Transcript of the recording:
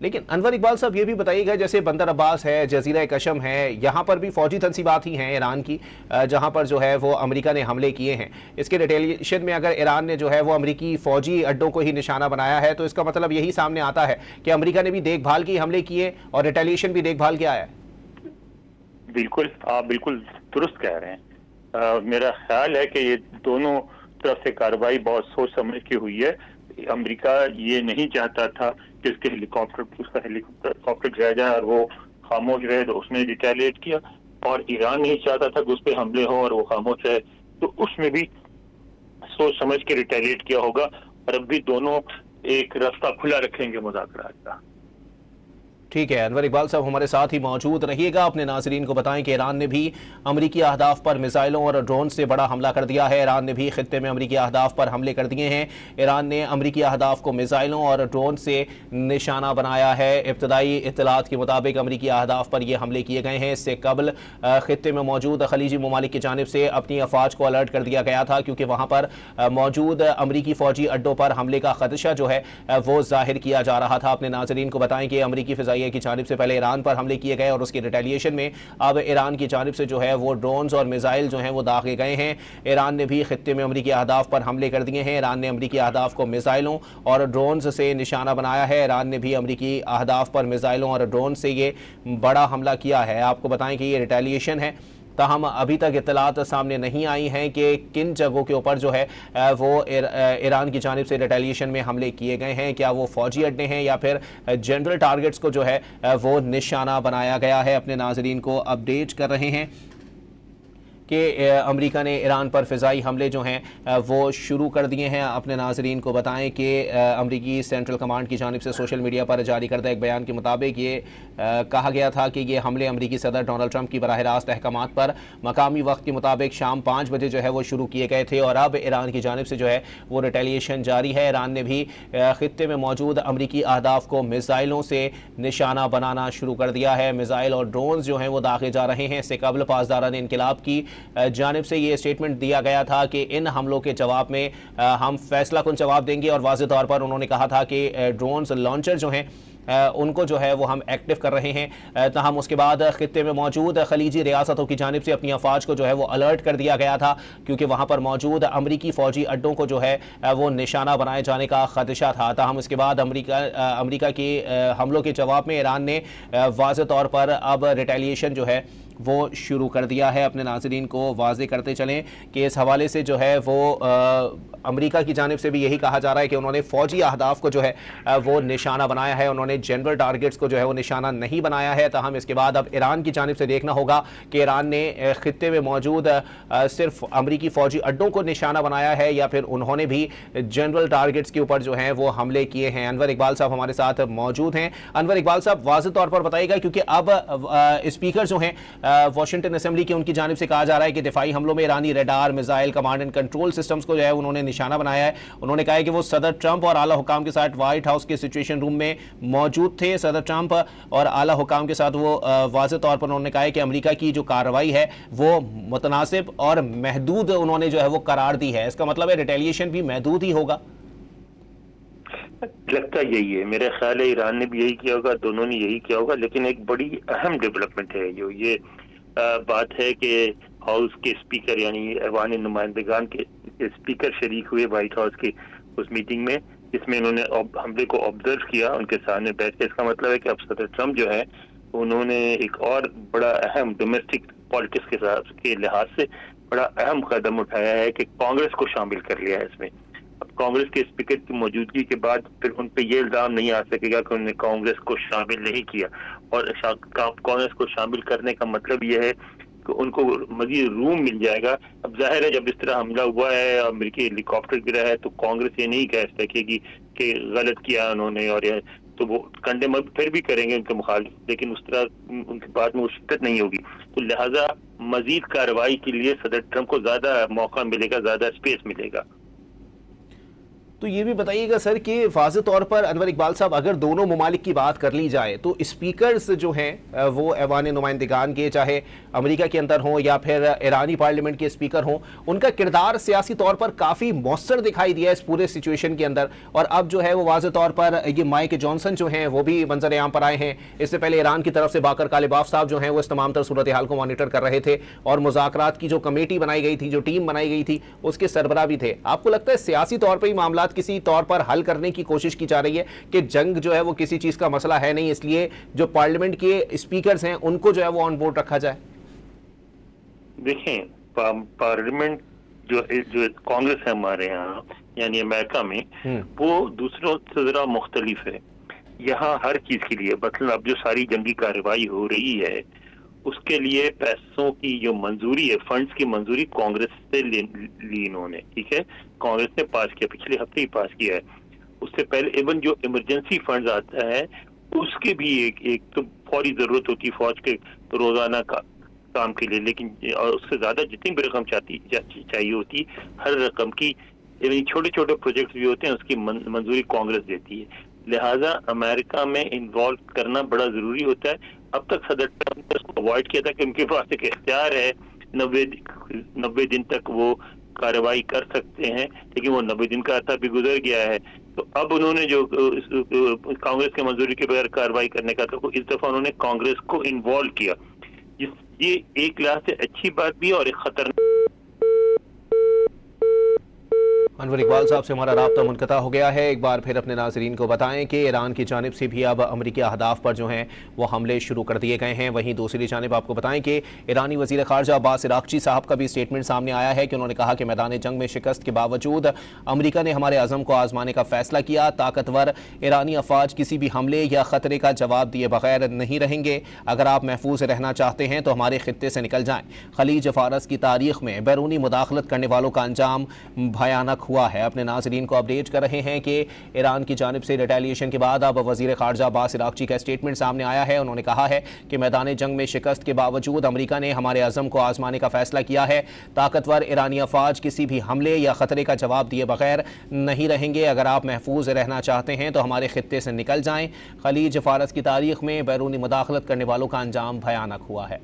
लेकिन अनवर इकबाल साहब ये भी बताइएगा, जैसे बंदर अब्बास है, जजीरा कशम है, यहाँ पर भी फौजी तनसीबात ही हैं ईरान की, जहाँ पर जो है वो अमेरिका ने हमले किए हैं। इसके रिटेलिएशन में अगर ईरान ने जो है वो अमेरिकी फौजी अड्डों को ही निशाना बनाया है, तो इसका मतलब यही सामने आता है कि अमेरिका ने भी देखभाल की हमले किए और रिटेलिएशन भी देखभाल के आया है। बिल्कुल, आप बिल्कुल दुरुस्त कह रहे हैं। मेरा ख्याल है कि ये दोनों तरफ से कार्रवाई बहुत सोच समझ के हुई है। अमेरिका ये नहीं चाहता था कि उसका हेलीकॉप्टर गिराया जाए और वो खामोश रहे, तो उसने रिटेलिएट किया, और ईरान नहीं चाहता था कि उस पर हमले हो और वो खामोश रहे, तो उसमें भी सोच समझ के रिटेलिएट किया होगा। और अब भी दोनों एक रास्ता खुला रखेंगे मुज़ाकरात का। ठीक है, अनवर इकबाल साहब हमारे साथ ही मौजूद रहिएगा। अपने नाज़रीन को बताएं कि ईरान ने भी अमरीकी अहदाफ पर मिसाइलों और ड्रोन से बड़ा हमला कर दिया है। ईरान ने भी खित्ते में अमरीकी अहदाफ पर हमले कर दिए हैं। ईरान ने अमरीकी अहदाफ को मिसाइलों और ड्रोन से निशाना बनाया है। इब्तदाई इत्तलात के मुताबिक अमरीकी अहदाफ पर ये हमले किए गए हैं। इससे कबल खित्ते में मौजूद खलीजी ममालिक की जानिब से अपनी अफवाज को अलर्ट कर दिया गया था, क्योंकि वहाँ पर मौजूद अमरीकी फ़ौजी अड्डों पर हमले का खदशा जो है वो जाहिर किया जा रहा था। अपने नाज़रीन को बताएं कि अमरीकी फ़िज़ाइया की जानिब से पहले ईरान पर हमले किए गए और उसकी रिटेलिएशन में अब ईरान की जानिब से जो है वो ड्रोन्स और मिसाइल जो हैं वो दागे गए हैं। ईरान ने भी खित्ते में अमरीकी अहदाफ पर हमले कर दिए हैं। ईरान ने अमरीकी अहदाफ को मिसाइलों और ड्रोन्स से निशाना बनाया है। ईरान ने भी अमरीकी अहदाफ पर मिसाइलों और ड्रोन से ये बड़ा हमला किया है। आपको बताएं कि ये रिटेलिएशन है, ताहम अभी तक इत्तलात सामने नहीं आई हैं कि किन जगहों के ऊपर जो है वो ईरान की जानिब से रिटेलिएशन में हमले किए गए हैं। क्या वो फ़ौजी अड्डे हैं या फिर जनरल टारगेट्स को जो है वो निशाना बनाया गया है। अपने नाज़रीन को अपडेट कर रहे हैं कि अमेरिका ने ईरान पर फ़िज़ाई हमले जो हैं वो शुरू कर दिए हैं। अपने नाज़रीन को बताएं कि अमरीकी सेंट्रल कमांड की जानिब से सोशल मीडिया पर जारी करदा एक बयान के मुताबिक ये कहा गया था कि ये हमले अमरीकी सदर डोनाल्ड ट्रंप की बराह रास्त अहकामात पर मकामी वक्त के मुताबिक शाम 5 बजे जो है वो शुरू किए गए थे, और अब ईरान की जानिब से जो है वो रिटेलिएशन जारी है। ईरान ने भी खित्ते में मौजूद अमरीकी अहदाफ को मिसाइलों से निशाना बनाना शुरू कर दिया है। मिसाइल और ड्रोन्स जो हैं वो दागे जा रहे हैं। इससे कबल पासदारान इनकलाब की जानिब से ये स्टेटमेंट दिया गया था कि इन हमलों के जवाब में हम फैसला कुन जवाब देंगे, और वाज़ेह तौर पर उन्होंने कहा था कि ड्रोन्स लॉन्चर जो हैं उनको जो है वो हम एक्टिव कर रहे हैं। ताहम उसके बाद खित्ते में मौजूद खलीजी रियासतों की जानिब से अपनी अफवाज को जो है वो अलर्ट कर दिया गया था, क्योंकि वहाँ पर मौजूद अमरीकी फ़ौजी अड्डों को जो है वो निशाना बनाए जाने का खदशा था। ताहम उसके बाद अमरीका के हमलों के जवाब में ईरान ने वाज़ेह तौर पर अब रिटेलिएशन जो है वो शुरू कर दिया है। अपने नाज़रीन को वाज़ेह करते चलें कि इस हवाले से जो है वो अमेरिका की जानिब से भी यही कहा जा रहा है कि उन्होंने फ़ौजी अहदाफ को जो है वो निशाना बनाया है, उन्होंने जनरल टारगेट्स को जो है वो निशाना नहीं बनाया है। ताहम इसके बाद अब ईरान की जानिब से देखना होगा कि ईरान ने खित्ते में मौजूद सिर्फ अमरीकी फ़ौजी अड्डों को निशाना बनाया है या फिर उन्होंने भी जनरल टारगेट्स के ऊपर जो हैं वो हमले किए हैं। अनवर इकबाल साहब हमारे साथ मौजूद हैं। अनवर इकबाल साहब, वाज़ेह तौर पर बताइएगा, क्योंकि अब स्पीकर जो हैं वाशिंगटन असेंबली की उनकी जानिब से कहा जा रहा है कि दिफाई हमलों में ईरानी radar, missile, command and control systems को जो है उन्होंने निशाना बनाया है। उन्होंने कहा है कि वो सदर ट्रंप और आला हुकाम के साथ व्हाइट हाउस के सिचुएशन रूम में मौजूद थे। सदर ट्रंप और आला हुकाम के साथ वो वाज़ेह तौर पर उन्होंने कहा है कि अमेरिका की जो कार्रवाई है वो मुतनासिब और महदूद उन्होंने जो है वो करार दी है। इसका मतलब है रिटेलिएशन भी महदूद ही होगा। लगता यही है, मेरा ख्याल है ईरान ने भी यही किया होगा, दोनों ने यही किया होगा। लेकिन एक बड़ी अहम डेवलपमेंट है जो ये बात है कि हाउस के स्पीकर यानी ऐवान नुमाइंदगान के स्पीकर शरीक हुए व्हाइट हाउस की उस मीटिंग में, जिसमें उन्होंने हमले को ऑब्जर्व किया उनके सामने बैठ के। इसका मतलब है कि अब सदर ट्रंप जो है उन्होंने एक और बड़ा अहम डोमेस्टिक पॉलिटिक्स के लिहाज से बड़ा अहम कदम उठाया है कि कांग्रेस को शामिल कर लिया है इसमें। अब कांग्रेस के स्पीकर की मौजूदगी के बाद फिर उन पर यह इल्जाम नहीं आ सकेगा कि उन्होंने कांग्रेस को शामिल नहीं किया, और कांग्रेस को शामिल करने का मतलब यह है कि उनको मजीद रूम मिल जाएगा। अब जाहिर है जब इस तरह हमला हुआ है, अमेरिकी हेलीकॉप्टर गिरा है, तो कांग्रेस ये नहीं कह सकेगी कि गलत किया उन्होंने, और तो वो कंडेम फिर भी करेंगे उनके मुखालिफ, लेकिन उस तरह उनके बाद में वो शिद्दत नहीं होगी। तो लिहाजा मजीद कार्रवाई के लिए सदर ट्रंप को ज्यादा मौका मिलेगा, ज्यादा स्पेस मिलेगा। تو یہ بھی بتائیے گا سر کہ واضح طور پر انور اقبال صاحب اگر دونوں ممالک کی بات کر لی جائے تو اسپیکرز جو ہیں وہ ایوان نمائندگان کے چاہے امریکہ کے اندر ہوں یا پھر ایرانی پارلیمنٹ کے اسپیکر ہوں، ان کا کردار سیاسی طور پر کافی مؤثر دکھائی دیا اس پورے سچویشن کے اندر، اور اب جو ہے وہ واضح طور پر یہ مائک جانسن جو ہیں وہ بھی منظر عام پر آئے ہیں۔ اس سے پہلے ایران کی طرف سے باقر کالباف صاحب جو ہیں وہ اس تمام تر صورتحال کو مانیٹر کر رہے تھے اور مذاکرات کی جو کمیٹی بنائی گئی تھی، جو ٹیم بنائی گئی تھی، اس کے سربراہ بھی تھے۔ آپ کو لگتا ہے سیاسی طور پر ہی معاملات کسی طور پر حل کرنے کی کوشش کی جا رہی ہے کہ جنگ جو ہے وہ کسی چیز کا مسئلہ ہے نہیں، اس لیے جو پارلیمنٹ کے اسپیکرز ہیں ان کو جو ہے وہ آن بورڈ رکھا جائے؟ دیکھیں، پارلیمنٹ جو کانگریس ہے ہمارے ہاں یعنی امریکہ میں، وہ دوسروں سے ذرا مختلف ہے۔ یہاں ہر چیز کے لیے مطلب اب جو ساری جنگی کارروائی ہو رہی ہے اس کے لیے پیسوں کی جو منظوری ہے، فنڈز کی منظوری کانگریس سے لی انہوں نے، ٹھیک ہے، کانگریس نے پاس کیا، پچھلے ہفتے ہی پاس کیا ہے۔ اس سے پہلے ایون جو ایمرجنسی فنڈز آتا ہے اس کے بھی ایک تو فوری ضرورت ہوتی ہے فوج کے روزانہ کام کے لیے، لیکن اور اس سے زیادہ جتنی بھی رقم چاہیے ہوتی ہر رقم کی، یعنی چھوٹے چھوٹے پروجیکٹس بھی ہوتے ہیں اس کی منظوری کانگریس دیتی ہے۔ لہٰذا امریکہ میں انوالو کرنا بڑا ضروری ہوتا ہے۔ اب تک صدر ٹرمپ نے اس کو اوائڈ کیا تھا کہ ان کے پاس ایک اختیار ہے 90 دن تک وہ کارروائی کر سکتے ہیں، لیکن وہ 90 دن کا عرصہ بھی گزر گیا ہے۔ تو اب انہوں نے جو کانگریس کے منظوری کے بغیر کارروائی کرنے کا تھا، اس دفعہ انہوں نے کانگریس کو انوالو کیا۔ یہ ایک لحاظ سے اچھی بات بھی ہے اور ایک خطرناک۔ انور اقبال صاحب سے ہمارا رابطہ منقطع ہو گیا ہے۔ ایک بار پھر اپنے ناظرین کو بتائیں کہ ایران کی جانب سے بھی اب امریکی اہداف پر جو ہیں وہ حملے شروع کر دیے گئے ہیں۔ وہیں دوسری جانب آپ کو بتائیں کہ ایرانی وزیر خارجہ عباس عراقچی صاحب کا بھی اسٹیٹمنٹ سامنے آیا ہے کہ انہوں نے کہا کہ میدان جنگ میں شکست کے باوجود امریکہ نے ہمارے عزم کو آزمانے کا فیصلہ کیا۔ طاقتور ایرانی افواج کسی بھی حملے یا خطرے کا جواب دیے بغیر نہیں رہیں گے۔ اگر آپ محفوظ رہنا چاہتے ہیں تو ہمارے خطے سے نکل جائیں۔ خلیج فارس کی تاریخ میں بیرونی مداخلت کرنے والوں کا انجام بھیانک ہوا ہے۔ اپنے ناظرین کو اپڈیٹ کر رہے ہیں کہ ایران کی جانب سے ریٹیلیشن کے بعد اب وزیر خارجہ عباس عراقچی کا اسٹیٹمنٹ سامنے آیا ہے۔ انہوں نے کہا ہے کہ میدان جنگ میں شکست کے باوجود امریکہ نے ہمارے عزم کو آزمانے کا فیصلہ کیا ہے۔ طاقتور ایرانی افواج کسی بھی حملے یا خطرے کا جواب دیے بغیر نہیں رہیں گے۔ اگر آپ محفوظ رہنا چاہتے ہیں تو ہمارے خطے سے نکل جائیں۔ خلیج فارس کی تاریخ میں بیرونی مداخلت کرنے والوں کا انجام بھیانک ہوا ہے۔